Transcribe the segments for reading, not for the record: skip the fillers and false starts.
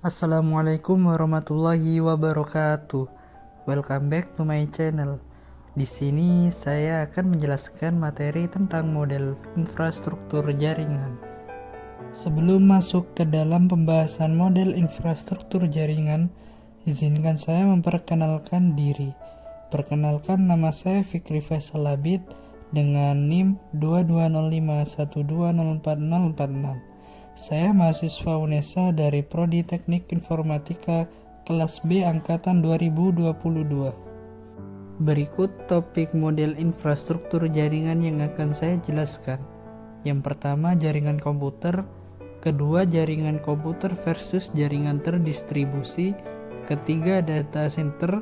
Assalamualaikum warahmatullahi wabarakatuh. Welcome back to my channel. Di sini saya akan menjelaskan materi tentang model infrastruktur jaringan. Sebelum masuk ke dalam pembahasan model infrastruktur jaringan, izinkan saya memperkenalkan diri. Perkenalkan, nama saya Fikri Faisal Labid dengan NIM 220512040046. Saya mahasiswa UNESA dari Prodi Teknik Informatika kelas B angkatan 2022. Berikut topik model infrastruktur jaringan yang akan saya jelaskan. Yang pertama, jaringan komputer. Kedua, jaringan komputer versus jaringan terdistribusi. Ketiga, data center.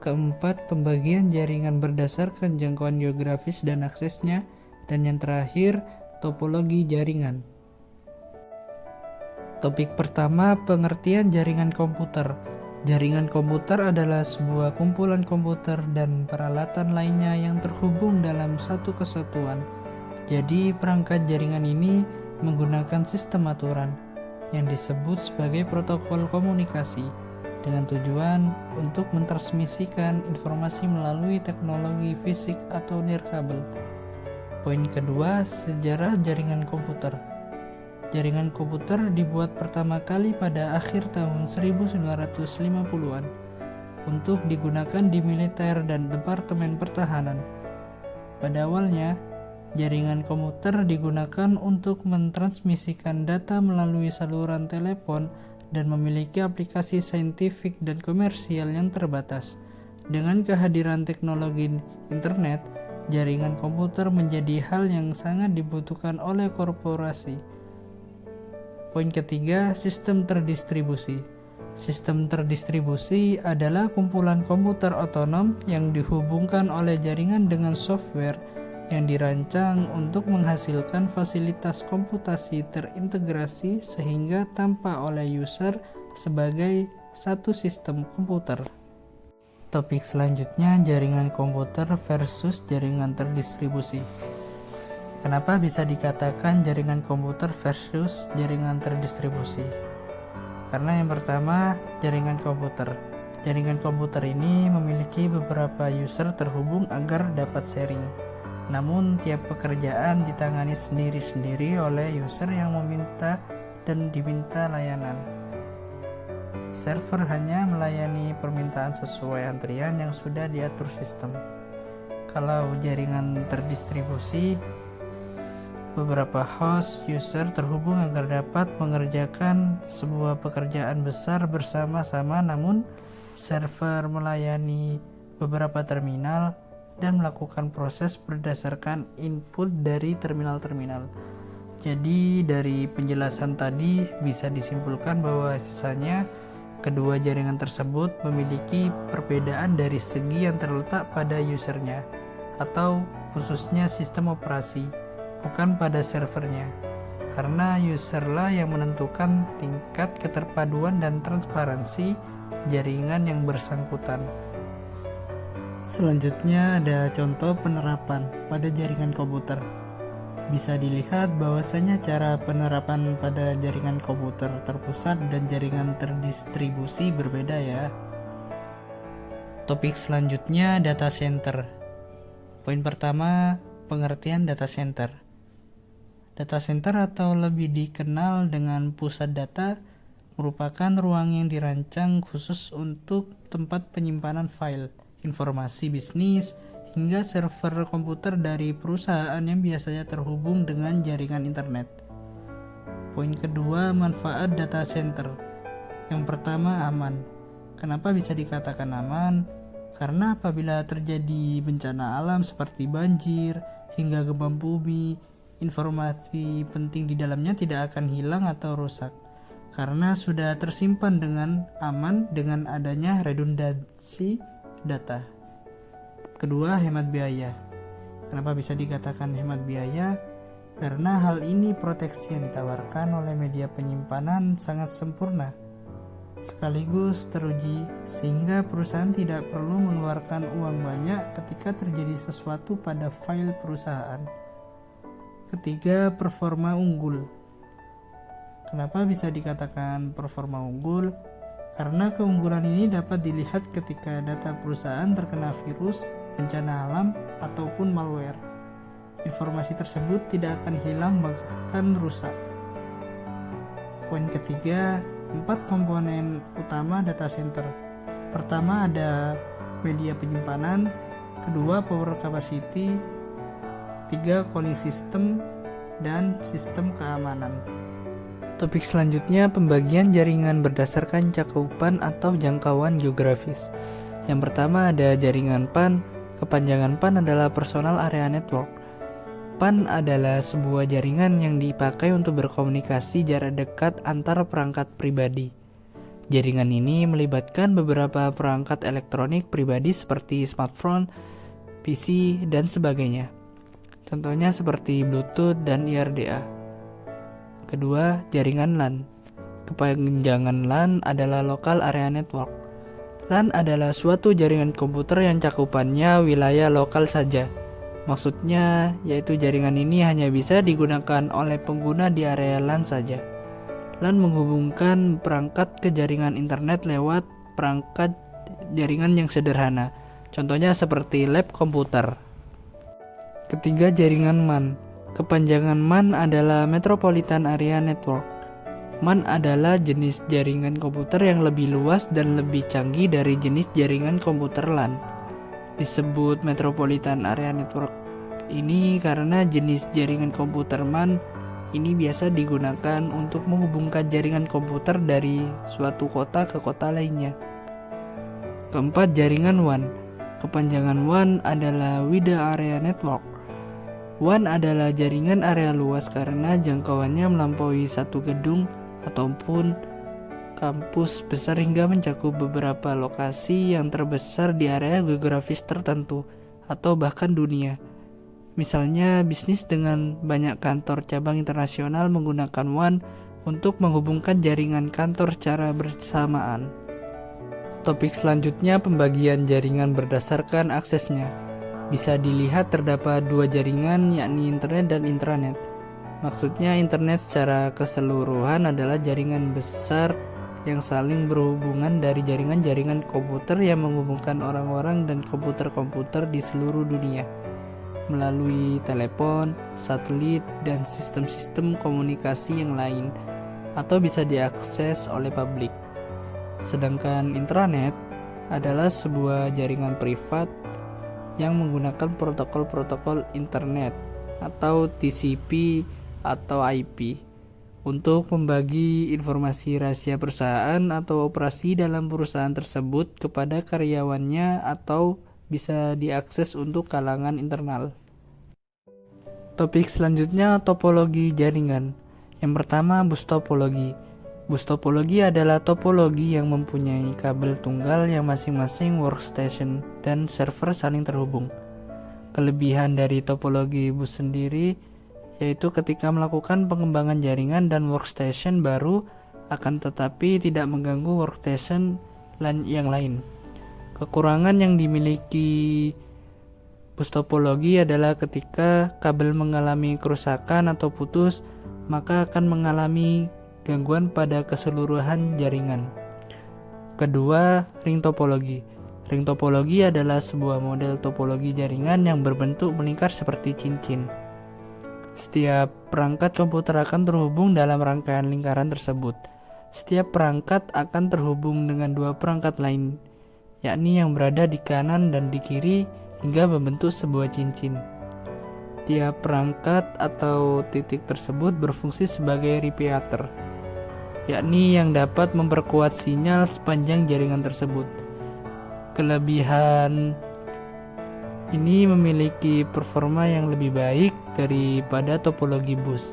Keempat, pembagian jaringan berdasarkan jangkauan geografis dan aksesnya. Dan yang terakhir, topologi jaringan. Topik pertama, pengertian jaringan komputer. Jaringan komputer adalah sebuah kumpulan komputer dan peralatan lainnya yang terhubung dalam satu kesatuan. Jadi, perangkat jaringan ini menggunakan sistem aturan yang disebut sebagai protokol komunikasi dengan tujuan untuk mentransmisikan informasi melalui teknologi fisik atau nirkabel. Poin kedua, sejarah jaringan komputer. Jaringan komputer dibuat pertama kali pada akhir tahun 1950-an untuk digunakan di militer dan Departemen Pertahanan. Pada awalnya, jaringan komputer digunakan untuk mentransmisikan data melalui saluran telepon dan memiliki aplikasi saintifik dan komersial yang terbatas. Dengan kehadiran teknologi internet, jaringan komputer menjadi hal yang sangat dibutuhkan oleh korporasi. Poin ketiga, sistem terdistribusi. Sistem terdistribusi adalah kumpulan komputer otonom yang dihubungkan oleh jaringan dengan software yang dirancang untuk menghasilkan fasilitas komputasi terintegrasi sehingga tampak oleh user sebagai satu sistem komputer. Topik selanjutnya, jaringan komputer versus jaringan terdistribusi. Kenapa bisa dikatakan jaringan komputer versus jaringan terdistribusi? Karena yang pertama, jaringan komputer. Jaringan komputer ini memiliki beberapa user terhubung agar dapat sharing. Namun, tiap pekerjaan ditangani sendiri-sendiri oleh user yang meminta dan diminta layanan. Server hanya melayani permintaan sesuai antrian yang sudah diatur sistem. Kalau jaringan terdistribusi, beberapa host user terhubung agar dapat mengerjakan sebuah pekerjaan besar bersama-sama, namun server melayani beberapa terminal dan melakukan proses berdasarkan input dari terminal-terminal. Jadi dari penjelasan tadi bisa disimpulkan bahwasanya kedua jaringan tersebut memiliki perbedaan dari segi yang terletak pada usernya atau khususnya sistem operasi, bukan pada servernya, karena userlah yang menentukan tingkat keterpaduan dan transparansi jaringan yang bersangkutan. Selanjutnya ada contoh penerapan pada jaringan komputer. Bisa dilihat bahwasanya cara penerapan pada jaringan komputer terpusat dan jaringan terdistribusi berbeda ya. Topik selanjutnya, data center. Poin pertama, pengertian data center. Data center atau lebih dikenal dengan pusat data merupakan ruang yang dirancang khusus untuk tempat penyimpanan file, informasi bisnis, hingga server komputer dari perusahaan yang biasanya terhubung dengan jaringan internet. Poin kedua, manfaat data center. Yang pertama, aman. Kenapa bisa dikatakan aman? Karena apabila terjadi bencana alam seperti banjir hingga gempa bumi, informasi penting di dalamnya tidak akan hilang atau rusak karena sudah tersimpan dengan aman dengan adanya redundansi data. Kedua, hemat biaya. Kenapa bisa dikatakan hemat biaya? Karena hal ini proteksi yang ditawarkan oleh media penyimpanan sangat sempurna sekaligus teruji sehingga perusahaan tidak perlu mengeluarkan uang banyak ketika terjadi sesuatu pada file perusahaan. Ketiga, performa unggul. Kenapa bisa dikatakan performa unggul? Karena keunggulan ini dapat dilihat ketika data perusahaan terkena virus, bencana alam, ataupun malware. Informasi tersebut tidak akan hilang bahkan rusak. Poin ketiga, 4 komponen utama data center. Pertama ada media penyimpanan, kedua power capacity, 3 cooling system, dan sistem keamanan. Topik selanjutnya pembagian jaringan berdasarkan cakupan atau jangkauan geografis. Yang pertama ada jaringan PAN. Kepanjangan PAN adalah Personal Area Network. PAN adalah sebuah jaringan yang dipakai untuk berkomunikasi jarak dekat antar perangkat pribadi. Jaringan ini melibatkan beberapa perangkat elektronik pribadi seperti smartphone, PC, dan sebagainya. Contohnya seperti Bluetooth dan IRDA. Kedua, jaringan LAN. Kepanjangan LAN adalah Local Area Network. LAN adalah suatu jaringan komputer yang cakupannya wilayah lokal saja. Maksudnya, yaitu jaringan ini hanya bisa digunakan oleh pengguna di area LAN saja. LAN menghubungkan perangkat ke jaringan internet lewat perangkat jaringan yang sederhana. Contohnya seperti lab komputer. Ketiga, jaringan MAN. Kepanjangan MAN adalah Metropolitan Area Network. MAN adalah jenis jaringan komputer yang lebih luas dan lebih canggih dari jenis jaringan komputer LAN. Disebut Metropolitan Area Network ini karena jenis jaringan komputer MAN ini biasa digunakan untuk menghubungkan jaringan komputer dari suatu kota ke kota lainnya. Keempat, jaringan WAN. Kepanjangan WAN adalah Wide Area Network. WAN adalah jaringan area luas karena jangkauannya melampaui satu gedung ataupun kampus besar hingga mencakup beberapa lokasi yang terbesar di area geografis tertentu atau bahkan dunia. Misalnya bisnis dengan banyak kantor cabang internasional menggunakan WAN untuk menghubungkan jaringan kantor secara bersamaan. Topik selanjutnya pembagian jaringan berdasarkan aksesnya. Bisa dilihat terdapat 2 jaringan yakni internet dan intranet. Maksudnya internet secara keseluruhan adalah jaringan besar yang saling berhubungan dari jaringan-jaringan komputer yang menghubungkan orang-orang dan komputer-komputer di seluruh dunia melalui telepon, satelit, dan sistem-sistem komunikasi yang lain atau bisa diakses oleh publik. Sedangkan intranet adalah sebuah jaringan privat yang menggunakan protokol-protokol internet atau TCP atau IP untuk membagi informasi rahasia perusahaan atau operasi dalam perusahaan tersebut kepada karyawannya atau bisa diakses untuk kalangan internal. Topik selanjutnya topologi jaringan. Yang pertama, bus topologi. Bus topologi adalah topologi yang mempunyai kabel tunggal yang masing-masing workstation dan server saling terhubung. Kelebihan dari topologi bus sendiri yaitu ketika melakukan pengembangan jaringan dan workstation baru akan tetapi tidak mengganggu workstation yang lain. Kekurangan yang dimiliki bus topologi adalah ketika kabel mengalami kerusakan atau putus, maka akan mengalami gangguan pada keseluruhan jaringan. Kedua, ring topologi. Ring topologi adalah sebuah model topologi jaringan yang berbentuk melingkar seperti cincin. Setiap perangkat komputer akan terhubung dalam rangkaian lingkaran tersebut. Setiap perangkat akan terhubung dengan 2 perangkat lain, yakni yang berada di kanan dan di kiri hingga membentuk sebuah cincin. Tiap perangkat atau titik tersebut berfungsi sebagai repeater, yakni yang dapat memperkuat sinyal sepanjang jaringan tersebut. Kelebihan ini memiliki performa yang lebih baik daripada topologi bus,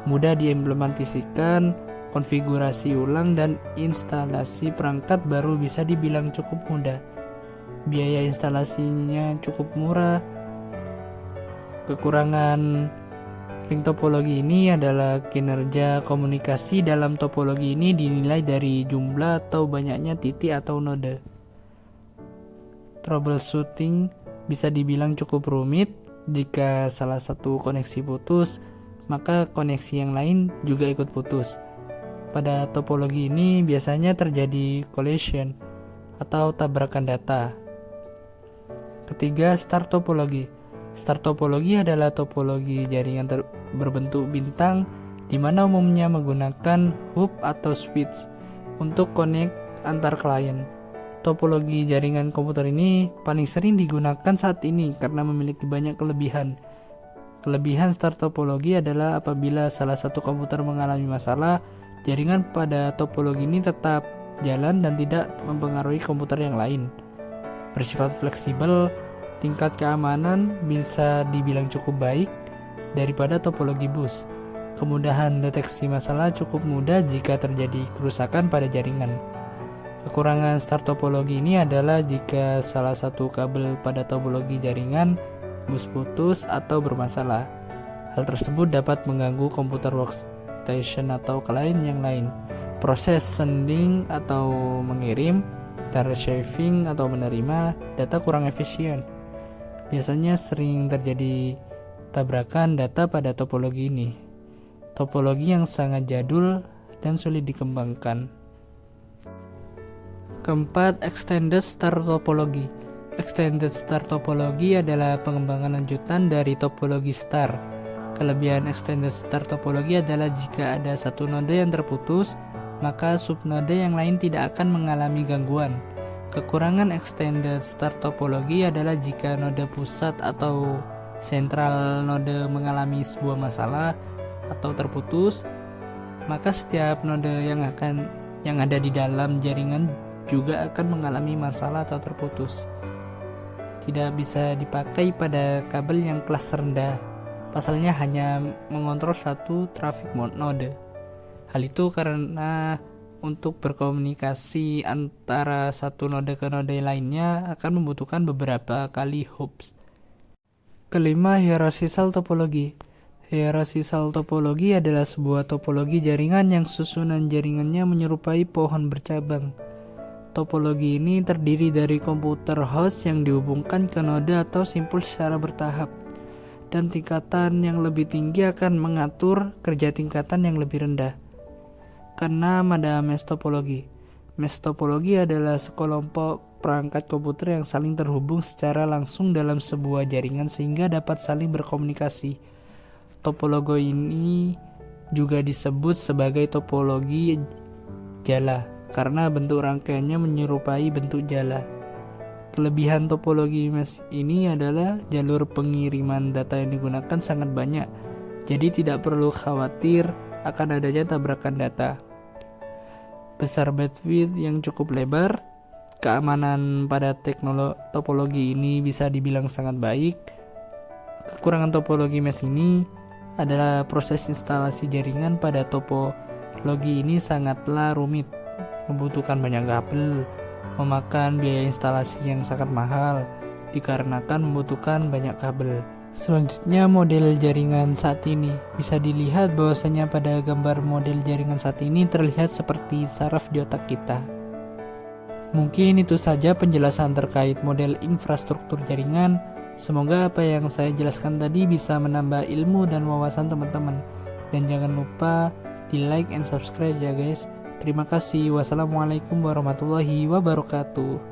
mudah diimplementasikan, konfigurasi ulang dan instalasi perangkat baru bisa dibilang cukup mudah. Biaya instalasinya cukup murah. Kekurangan ring topologi ini adalah kinerja komunikasi dalam topologi ini dinilai dari jumlah atau banyaknya titik atau node. Troubleshooting bisa dibilang cukup rumit. Jika salah satu koneksi putus, maka koneksi yang lain juga ikut putus. Pada topologi ini biasanya terjadi collision atau tabrakan data. Ketiga, star topologi. Star topologi adalah topologi jaringan berbentuk bintang di mana umumnya menggunakan hub atau switch untuk connect antar klien. Topologi jaringan komputer ini paling sering digunakan saat ini karena memiliki banyak kelebihan. Kelebihan star topologi adalah apabila salah satu komputer mengalami masalah, jaringan pada topologi ini tetap jalan dan tidak mempengaruhi komputer yang lain. Bersifat fleksibel, tingkat keamanan bisa dibilang cukup baik daripada topologi bus. Kemudahan deteksi masalah cukup mudah jika terjadi kerusakan pada jaringan. Kekurangan star topologi ini adalah jika salah satu kabel pada topologi jaringan bus putus atau bermasalah. Hal tersebut dapat mengganggu komputer workstation atau klien yang lain. Proses sending atau mengirim dan receiving atau menerima data kurang efisien. Biasanya sering terjadi tabrakan data pada topologi ini. Topologi yang sangat jadul dan sulit dikembangkan. Keempat, extended star topologi. Extended star topologi adalah pengembangan lanjutan dari topologi star. Kelebihan extended star topologi adalah jika ada satu node yang terputus, maka subnode yang lain tidak akan mengalami gangguan. Kekurangan extended star topologi adalah jika node pusat atau sentral node mengalami sebuah masalah atau terputus, maka setiap node yang ada di dalam jaringan juga akan mengalami masalah atau terputus. Tidak bisa dipakai pada kabel yang kelas rendah. Pasalnya hanya mengontrol satu traffic node. Hal itu karena untuk berkomunikasi antara satu node ke node lainnya akan membutuhkan beberapa kali hubs. Kelima, hierarchical topologi. Hierarchical topologi adalah sebuah topologi jaringan yang susunan jaringannya menyerupai pohon bercabang. Topologi ini terdiri dari komputer host yang dihubungkan ke node atau simpul secara bertahap, dan tingkatan yang lebih tinggi akan mengatur kerja tingkatan yang lebih rendah. Keenam, ada mesh topologi. Mesh topologi adalah sekelompok perangkat komputer yang saling terhubung secara langsung dalam sebuah jaringan sehingga dapat saling berkomunikasi. Topologi ini juga disebut sebagai topologi jala karena bentuk rangkaiannya menyerupai bentuk jala. Kelebihan topologi mesh ini adalah jalur pengiriman data yang digunakan sangat banyak, jadi tidak perlu khawatir akan adanya tabrakan data. Besar bandwidth yang cukup lebar, keamanan pada topologi ini bisa dibilang sangat baik. Kekurangan topologi mesh ini adalah proses instalasi jaringan pada topologi ini sangatlah rumit, membutuhkan banyak kabel, memakan biaya instalasi yang sangat mahal dikarenakan membutuhkan banyak kabel. Selanjutnya, model jaringan saat ini. Bisa dilihat bahwasanya pada gambar model jaringan saat ini terlihat seperti saraf di otak kita. Mungkin itu saja penjelasan terkait model infrastruktur jaringan. Semoga apa yang saya jelaskan tadi bisa menambah ilmu dan wawasan teman-teman. Dan jangan lupa di like and subscribe ya guys. Terima kasih. Wassalamualaikum warahmatullahi wabarakatuh.